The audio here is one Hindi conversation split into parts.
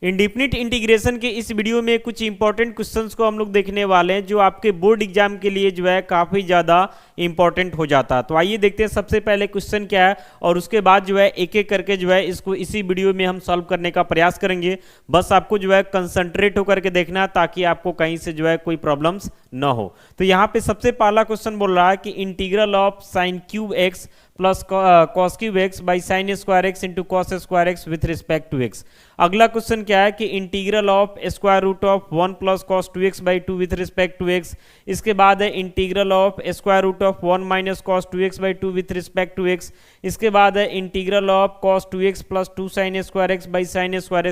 इंडिफिनिट इंटीग्रेशन के इस वीडियो में कुछ इंपॉर्टेंट क्वेश्चंस को हम लोग देखने वाले हैं जो आपके बोर्ड एग्जाम के लिए जो है काफ़ी ज़्यादा इंपॉर्टेंट हो जाता है। तो आइए देखते हैं सबसे पहले क्वेश्चन क्या है और उसके बाद जो है एक एक करके जो है इसको इसी वीडियो में हम सॉल्व करने का प्रयास करेंगे। बस आपको जो है कंसंट्रेट होकर के देखना है ताकि आपको कहीं से जो है कोई प्रॉब्लम्स ना हो। तो यहाँ पे सबसे पहला क्वेश्चन बोल रहा है कि integral of sine cube x plus cos cube x by sine square x into cos square x with respect to x. अगला क्वेश्चन क्या है कि integral of square root of 1 plus cos 2x by 2 with respect to x. इसके बाद है integral of square root of 1 minus cos 2x by 2 with respect to x. इसके बाद है integral of cos 2x plus 2 sine square x by sine square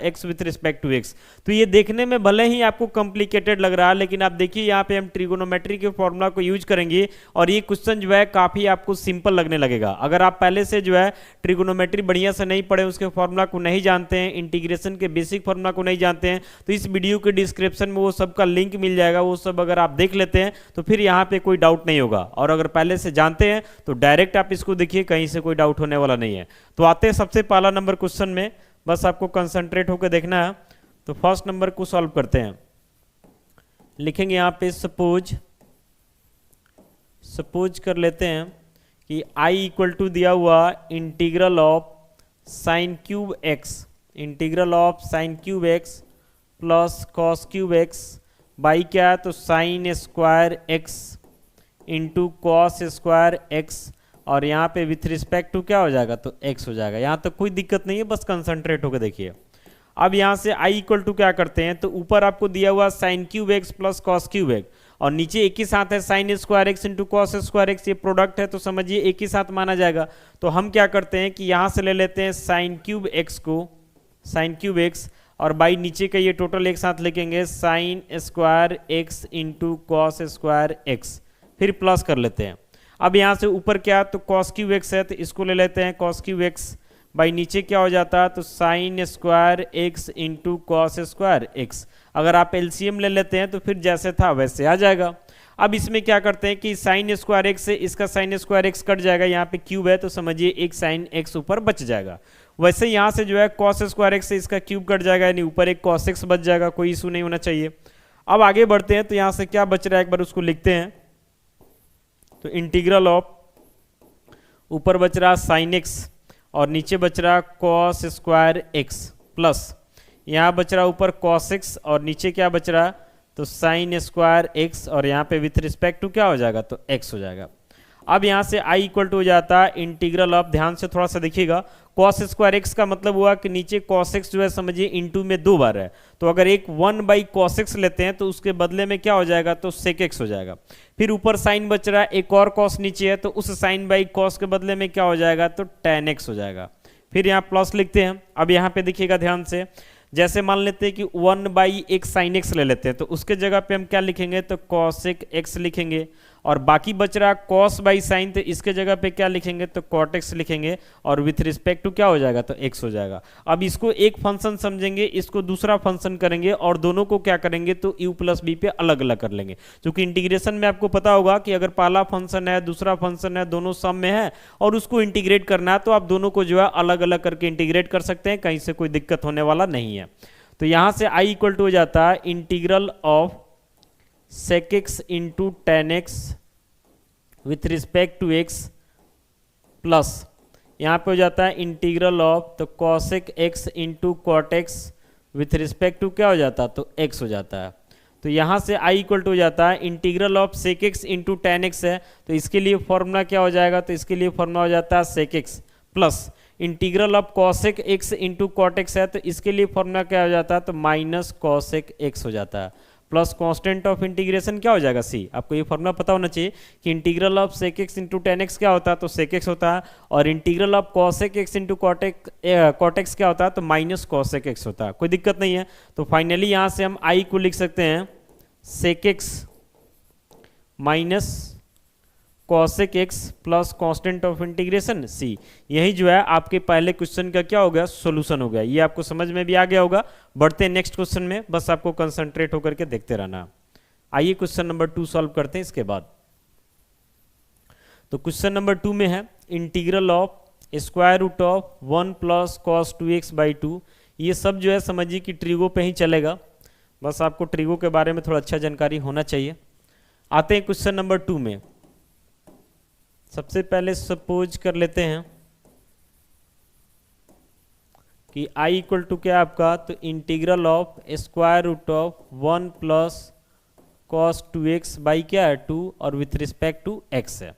x with respect to x. तो ये देखने में भले ही आपको कॉम्प्लिकेटेड लग रहा है, लेकिन आप देखिए यहाँ पे हम ट्रिगोनोमेट्री के फॉर्मूला को यूज करेंगे और ये क्वेश्चन जो है काफी आपको सिंपल लगने लगेगा। अगर आप पहले से जो है ट्रिगोनोमेट्री बढ़िया से नहीं पढ़े, उसके फॉर्मूला को नहीं जानते हैं, इंटीग्रेशन के बेसिक फॉर्मूला को नहीं जानते हैं, तो इस वीडियो के डिस्क्रिप्शन में वो सब का लिंक मिल जाएगा। वो सब अगर आप देख लेते हैं तो फिर यहाँ पे कोई डाउट नहीं होगा, और अगर पहले से जानते हैं तो डायरेक्ट आप इसको देखिए, कहीं से कोई डाउट होने वाला नहीं है। तो आते हैं सबसे पहला नंबर क्वेश्चन में, बस आपको कंसंट्रेट होकर देखना है। तो फर्स्ट नंबर को सॉल्व करते हैं। लिखेंगे यहाँ पे सपोज कर लेते हैं कि i इक्वल टू दिया हुआ integral of sine cube x, integral of sine cube x plus cos cube x by क्या है तो sign square x into cos square x, और यहाँ पे विथ रिस्पेक्ट टू क्या हो जाएगा तो x हो जाएगा। यहाँ तक कोई दिक्कत नहीं है, बस कंसंट्रेट होकर देखिए। अब यहाँ से i इक्वल टू क्या करते हैं, तो ऊपर आपको दिया हुआ sign cube x plus cos cube x, और नीचे एक ही साथ है sign square x into cos square x, ये प्रोडक्ट है तो समझिए एक ही साथ माना जाएगा। तो हम क्या करते हैं कि यहाँ से ले लेते हैं साइन क्यूब एक्स को, साइन क्यूब एक्स, और बाई नीचे का ये टोटल एक साथ लिखेंगे sign square x into cos square x, फिर प्लस कर लेते हैं। अब यहाँ से ऊपर क्या तो कॉस क्यूब एक्स है तो इसको ले लेते हैं कॉस क्यूब एक्स, बाई नीचे क्या हो जाता है तो sign square x into cos square x. अगर आप एलसीएम ले लेते हैं तो फिर जैसे था वैसे आ जाएगा। अब इसमें क्या करते हैं कि साइन स्क्वायर एक्स से इसका साइन स्क्वायर एक्स कट जाएगा, यहाँ पे क्यूब है तो समझिए एक साइन एक्स ऊपर बच जाएगा। वैसे यहाँ से जो है कॉस स्क्वायर एक्स से इसका क्यूब कट जाएगा, यानी ऊपर एक कॉस एक्स बच जाएगा, कोई इशू नहीं होना चाहिए। अब आगे बढ़ते हैं तो यहाँ से क्या बच रहा है एक बार उसको लिखते हैं। तो इंटीग्रल ऑफ ऊपर बच रहा साइन एक्स और नीचे बच रहा कॉस स्क्वायर एक्स, प्लस यहाँ बच रहा ऊपर कॉस एक्स और नीचे क्या बच रहा तो साइन स्क्वायर एक्स, और यहाँ पे विथ रिस्पेक्ट टू क्या हो जाएगा तो एक्स हो जाएगा। अब यहाँ से i इक्वल टू हो जाता है इंटीग्रल ऑफ, ध्यान से थोड़ा सा देखिएगा, कॉस स्क्वायर एक्स का मतलब हुआ कि नीचे कॉस एक्स जो है समझिए इंटू में 2 बार है, तो अगर एक 1 बाई कॉस एक्स लेते हैं तो उसके बदले में क्या हो जाएगा तो सेक एक्स हो जाएगा। फिर ऊपर साइन बच रहा है, एक और कॉस नीचे है तो उस साइन बाई कॉस के बदले में क्या हो जाएगा तो टेन एक्स हो जाएगा। फिर यहाँ प्लस लिखते हैं। अब यहाँ पे देखिएगा ध्यान से, जैसे मान लेते हैं कि 1 बाई एक साइन एक्स ले लेते हैं तो उसके जगह पे हम क्या लिखेंगे तो कॉसेक एक्स लिखेंगे, और बाकी बच रहा कॉस बाई साइन तो इसके जगह पे क्या लिखेंगे तो कॉट एक्स लिखेंगे, और विथ रिस्पेक्ट टू क्या हो जाएगा तो एक्स हो जाएगा। अब इसको एक फंक्शन समझेंगे, इसको दूसरा फंक्शन करेंगे, और दोनों को क्या करेंगे तो u प्लस बी पे अलग अलग कर लेंगे। क्योंकि इंटीग्रेशन में आपको पता होगा कि अगर पहला फंक्शन है दूसरा फंक्शन है दोनों सम में है और उसको इंटीग्रेट करना है तो आप दोनों को जो है अलग अलग करके इंटीग्रेट कर सकते हैं, कहीं से कोई दिक्कत होने वाला नहीं है। तो यहाँ से i इक्वल टू हो जाता है integral of sec x into tan x with respect to x, plus यहाँ पे हो जाता है इंटीग्रल ऑफ तो cosec x into cot x with respect to क्या हो जाता है तो एक्स हो जाता है। तो यहाँ से i इक्वल टू हो जाता है integral of sec x into tan x है तो इसके लिए फॉर्मूला क्या हो जाएगा तो इसके लिए फॉर्मूला हो जाता है sec x, plus integral of cosec x into cot x है तो इसके लिए फॉर्मूला क्या हो जाता है तो माइनस कॉसेक एक्स हो जाता है, प्लस कांस्टेंट ऑफ इंटीग्रेशन क्या हो जाएगा c। आपको ये फॉर्मूला पता होना चाहिए कि integral of sec x into tan x क्या होता है तो सेक एक्स होता है, और integral of cosec x into cot x क्या होता है तो माइनस कॉसेक एक्स होता है, कोई दिक्कत नहीं है। तो फाइनली यहाँ से हम i को लिख सकते हैं sec x minus cosec x plus constant of integration c। यही जो है आपके पहले क्वेश्चन का क्या हो गया सोल्यूशन हो गया। ये आपको समझ में भी आ गया होगा। बढ़ते हैं नेक्स्ट क्वेश्चन में, बस आपको कंसंट्रेट होकर के देखते रहना। आइए क्वेश्चन नंबर 2 सॉल्व करते हैं इसके बाद। तो क्वेश्चन नंबर 2 में है integral of square root of 1 plus cos 2x by 2 ये सब जो है समझिए कि ट्रिगो पे ही चलेगा, बस आपको ट्रिगो के बारे में थोड़ा अच्छा जानकारी होना चाहिए। आते हैं क्वेश्चन नंबर 2 में। सबसे पहले सपोज कर लेते हैं कि i इक्वल टू क्या है आपका, तो integral of square root of 1 plus cos 2x by क्या है 2 और विथ रिस्पेक्ट टू x है।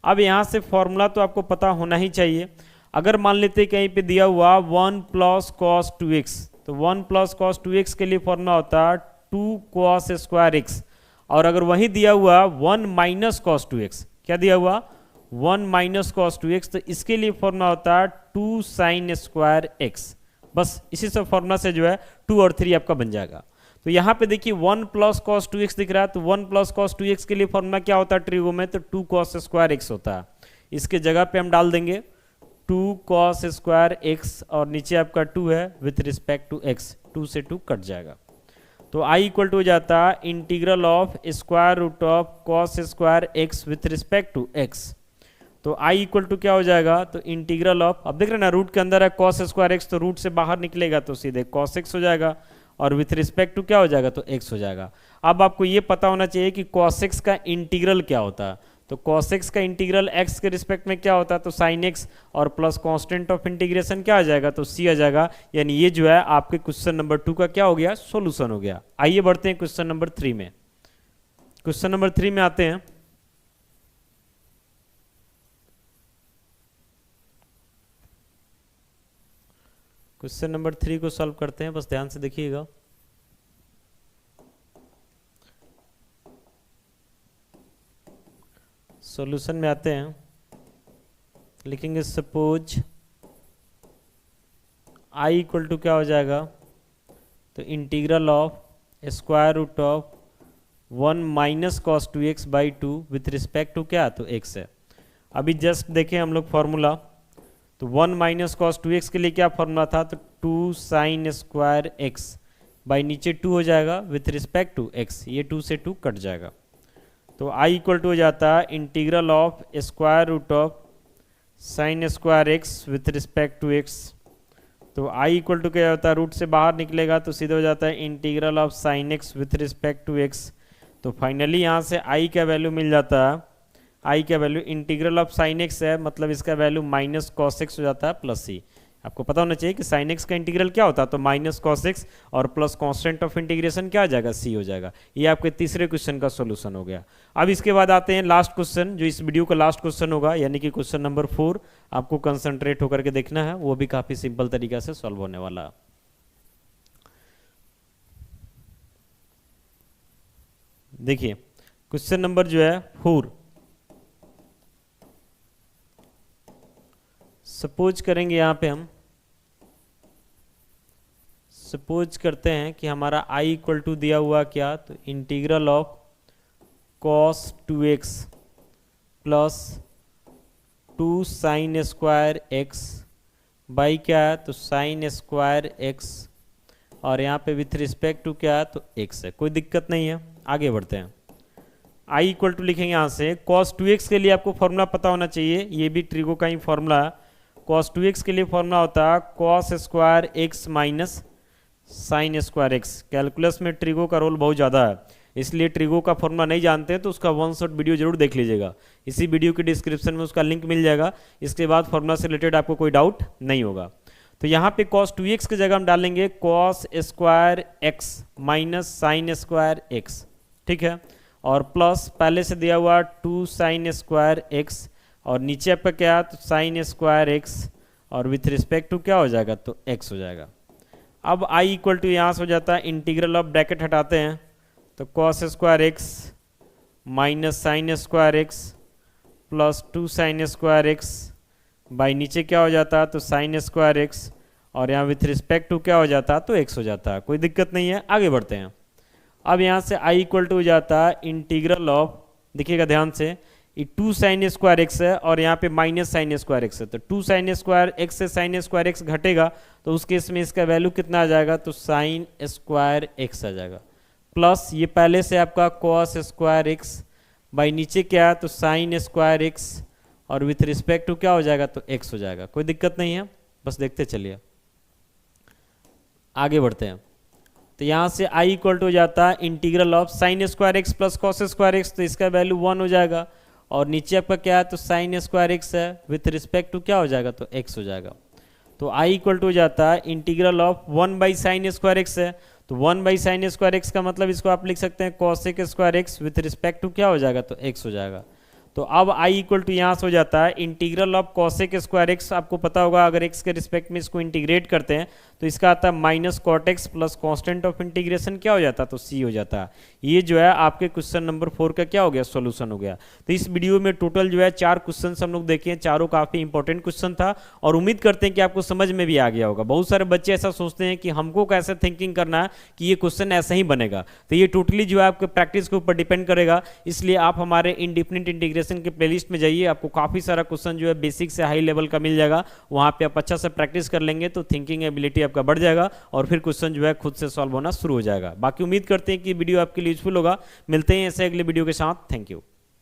अब यहाँ से फॉर्मूला तो आपको पता होना ही चाहिए। अगर मान लेते कहीं पे दिया हुआ 1 प्लस कॉस 2x, तो 1 प्लस कॉस 2x के लिए फॉर्मूला होता है 2 कॉस स्क्वायर x, और अगर वही दिया हुआ 1 माइनस कॉस 2x, क्या दिया हुआ 1 माइनस कॉस 2x, तो इसके लिए फॉर्मूला होता है 2 साइन स्क्वायर x। बस इसी सब फॉर्मूला से जो है 2 और 3 आपका बन जाएगा। तो यहाँ पे देखिए 1 प्लस कॉस 2x दिख रहा है, तो 1 प्लस कॉस 2x के लिए फॉर्मूला क्या होता है ट्रिगो में, तो 2 कॉस स्क्वायर x होता है। इसके जगह पे हम डाल देंगे 2 कॉस स्क्वायर x, और नीचे आपका 2 है विथ रिस्पेक्ट टू x, 2 से 2 कट जाएगा। तो i इक्वल टू हो जाता है integral of square root of cos square x with respect to x। तो i इक्वल टू क्या हो जाएगा, तो इंटीग्रल ऑफ, अब देख रहे हैं ना रूट के अंदर है कॉस स्क्वायर x, तो रूट से बाहर निकलेगा तो सीधे कॉस x हो जाएगा, और विथ रिस्पेक्ट टू क्या हो जाएगा, तो x हो जाएगा। अब आपको ये पता होना चाहिए कि cos x का इंटीग्रल क्या होता है, तो cos x का इंटीग्रल x के रिस्पेक्ट में क्या होता है, तो sin x, और प्लस कांस्टेंट ऑफ इंटीग्रेशन क्या आ जाएगा, तो c आ जाएगा। यानी ये जो है आपके क्वेश्चन नंबर 2 का क्या हो गया, सॉल्यूशन हो गया। आइए बढ़ते हैं क्वेश्चन नंबर 3 में। क्वेश्चन नंबर 3 में आते हैं। क्वेश्चन नंबर 3 को सॉल्व करते हैं, बस ध्यान से देखिएगा। सॉल्यूशन में आते हैं, लिखेंगे सपोज i इक्वल टू क्या हो जाएगा, तो integral of square root of 1 minus cos 2x by 2 with respect to क्या, तो x है। अभी जस्ट देखें हम लोग फॉर्मूला, तो 1 माइनस कॉस 2x के लिए क्या फॉर्मूला था, तो 2 साइन स्क्वायर x बाई नीचे 2 हो जाएगा विथ रिस्पेक्ट टू x, ये 2 से 2 कट जाएगा। तो i इक्वल टू हो जाता है integral of square root of sine square x with respect to x। तो i इक्वल टू क्या होता है, रूट से बाहर निकलेगा तो सीधे हो जाता है integral of sine x with respect to x। तो फाइनली यहाँ से i का वैल्यू मिल जाता है, i का value integral of sine x है, मतलब इसका वैल्यू माइनस कॉस x हो जाता है प्लस c। आपको पता होना चाहिए कि साइन x का इंटीग्रल क्या होता है, तो माइनस कॉस x, और प्लस कांस्टेंट ऑफ इंटीग्रेशन क्या आ जाएगा, c हो जाएगा। ये आपके तीसरे क्वेश्चन का सॉल्यूशन हो गया। अब इसके बाद आते हैं लास्ट क्वेश्चन, जो इस वीडियो का लास्ट क्वेश्चन होगा, यानी कि क्वेश्चन नंबर 4। आपको कंसंट्रेट होकर के देखना है, वो भी काफी सिंपल तरीका से सॉल्व होने वाला है। देखिए क्वेश्चन नंबर जो है 4, सपोज करेंगे यहाँ पे हम, सपोज करते हैं कि हमारा i इक्वल टू दिया हुआ क्या, तो integral of cos 2x plus 2 sine square x by क्या है, तो साइन स्क्वायर x, और यहाँ पे विथ रिस्पेक्ट टू क्या है, तो x है। कोई दिक्कत नहीं है, आगे बढ़ते हैं। i इक्वल टू लिखेंगे यहाँ से, cos 2x के लिए आपको फॉर्मूला पता होना चाहिए, ये भी ट्रिगो का ही फॉर्मूला है। cos 2x के लिए फॉर्मूला होता है cos square x minus sign square x। Calculus में ट्रिगो का रोल बहुत ज़्यादा है, इसलिए ट्रिगो का फॉर्मूला नहीं जानते हैं तो उसका 1 शॉट वीडियो जरूर देख लीजिएगा, इसी वीडियो के डिस्क्रिप्शन में उसका लिंक मिल जाएगा। इसके बाद फॉर्मूला से रिलेटेड आपको कोई डाउट नहीं होगा। तो यहाँ पे cos 2x की जगह हम डालेंगे cos square x minus sign square x, ठीक है, और प्लस पहले से दिया हुआ 2 साइन स्क्वायर x, और नीचे आपका क्या, तो साइन स्क्वायर x, और विथ रिस्पेक्ट टू क्या हो जाएगा, तो x हो जाएगा। अब i इक्वल टू यहाँ से हो जाता है इंटीग्रल ऑफ, ब्रैकेट हटाते हैं, तो cos square x minus sign square x plus 2 sine square x by नीचे क्या हो जाता है, तो साइन स्क्वायर x, और यहाँ विथ रिस्पेक्ट टू क्या हो जाता है, तो x हो जाता है। कोई दिक्कत नहीं है, आगे बढ़ते हैं। अब यहाँ से i इक्वल टू हो जाता है इंटीग्रल ऑफ, देखिएगा ध्यान से, 2 साइन स्क्वायर x है और यहाँ पे माइनस साइन स्क्वायर x है, तो 2 साइन स्क्वायर x से साइन स्क्वायर x घटेगा, तो उस केस में इसका वैल्यू कितना आ जाएगा, तो साइन स्क्वायर x आ जाएगा, प्लस ये पहले से आपका cos स्क्वायर x बाई नीचे क्या है, तो साइन स्क्वायर x, और विथ रिस्पेक्ट टू क्या हो जाएगा, तो x हो जाएगा। कोई दिक्कत नहीं है, बस देखते चलिए। आगे बढ़ते हैं। तो यहाँ से आई इक्वल टू हो जाता है integral of sine square x plus cos square x, तो इसका वैल्यू 1 हो जाएगा। और नीचे आपका क्या है, तो साइन स्क्वायर एक्स है, विथ रिस्पेक्ट टू क्या हो जाएगा, तो एक्स हो जाएगा। तो आई इक्वल टू हो जाता है integral of 1 by sine square x है, तो 1 बाई साइन स्क्वायर एक्स का मतलब इसको आप लिख सकते हैं cosec square x with respect to क्या हो जाएगा, तो एक्स हो जाएगा। तो अब आई इक्वल टू यहाँ से हो जाता है integral of cosec square x, आपको पता होगा अगर एक्स के रिस्पेक्ट में इसको इंटीग्रेट करते हैं तो इसका आता है minus cot x plus constant of integration क्या हो जाता है, तो सी हो जाता है। ये जो है आपके क्वेश्चन नंबर 4 का क्या हो गया, सॉल्यूशन हो गया। तो इस वीडियो में टोटल जो है 4 क्वेश्चन हम लोग देखे हैं, चारों काफी इंपॉर्टेंट क्वेश्चन था और उम्मीद करते हैं कि आपको समझ में भी आ गया होगा। बहुत सारे बच्चे ऐसा सोचते हैं कि हमको कैसे थिंकिंग करना है कि ये क्वेश्चन ऐसा ही बनेगा, तो ये टोटली जो है आपके प्रैक्टिस के ऊपर डिपेंड करेगा। इसलिए आप हमारे इंडिफिनिट इंटीग्रेशन के प्लेलिस्ट में जाइए, आपको काफी सारा क्वेश्चन जो है बेसिक से हाई लेवल का मिल जाएगा। वहां पे आप अच्छा से प्रैक्टिस कर लेंगे तो थिंकिंग एबिलिटी आपका बढ़ जाएगा और फिर क्वेश्चन जो है खुद से सॉल्व होना शुरू हो जाएगा। बाकी उम्मीद करते हैं कि वीडियो आपके लिए यूजफुल होगा। मिलते हैं ऐसे अगले वीडियो के साथ। Thank you.